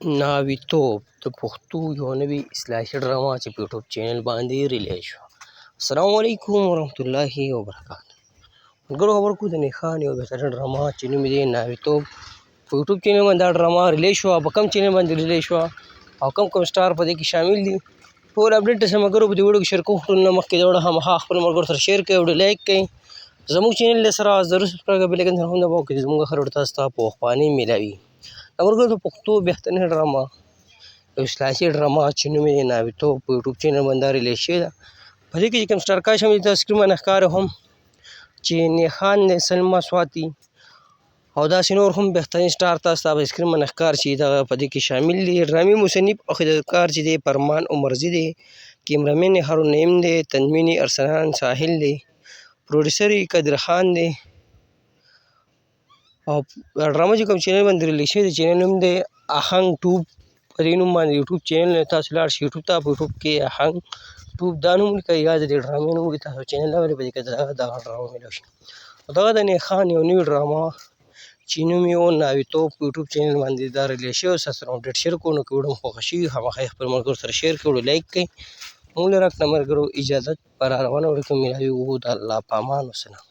ناویتوب د پښتو یوه نوې اصطلاحي ډرامه چې په یوټیوب چینل باندې ریلیز شوه. السلام علیکم ورحمت الله وبرکاته. ملګرو خبر کو د نیخان یو بهترین ډرامه چې نوم یې دی ناویتوب په یوټیوب چینل باندې دا ډرامه ریلیز شوه. په کوم چینل باندې ریلیز شوه او کوم سټار په دې کې شامل دي ټول اپډیټ سره ملګرو په دې ویډیو کې شیر کوم. ټول نه مخکې دا ویډیو خامخا خپل ملګرو سره شیر کړئ او لایک کړئ. زموږ چینل سره ضرور سبسکرایب کړئ، بیل آیکن سره هم دباو کړئ زموږ هر ویډیو تاسو ته په وخت میلاوي. ملګرو د پښتو بهترین ډرامه یو اصطلاحي ډرامه چې نوم یې ناویتوب په یوټیوب چینل باندې ریلیز شوې ده. په دې کې چې کوم سټار کاست شامل دي تاسو سکرین باندې ښکاري هم چې نیخان دی، سلما سواتي او داسې نور هم بهترین سټار تاسو ته په سکرین باندې ښکار چې دغه په دې کې شامل دي. ډرامې مصنف او هدایتکار چې دی فرمان عمرزي دی، کیمرامین هارون نعیم دی، تنظیمین ارسلان ساحل دی، پروډوسر یې قدر خان دی او ډرامه چې کوم چینل باندې ریلیز شوې د چینل نوم دی آهنګ ټوب. په دې نوم باندې یوټیوب چینل تاسو لاړ شئ یوټیوب ته، په یوټیوب کې آهنګ ټوب دا نوم ولیکئ یا د دې ډرامې نوم ولیکئ، تاسو چینل راولئ په دې کې دغه ډرامه میلاو شي. دغه د نیخان یو نوې ډرامه چې نوم یې و ناویتوب په یوټیوب چینل باندې دا ریلیز شوی. ستاسو سره اپډیټ شیر کوو، نو که ویډیو مو خوښه شوي خامخا یې خپل ملګرو سره شیر کړئ، لایک کړئ. موږ له راکړه ملګرو اجازت په را روانه ویډیو کې میلاوي. د الله په امان. وسلام.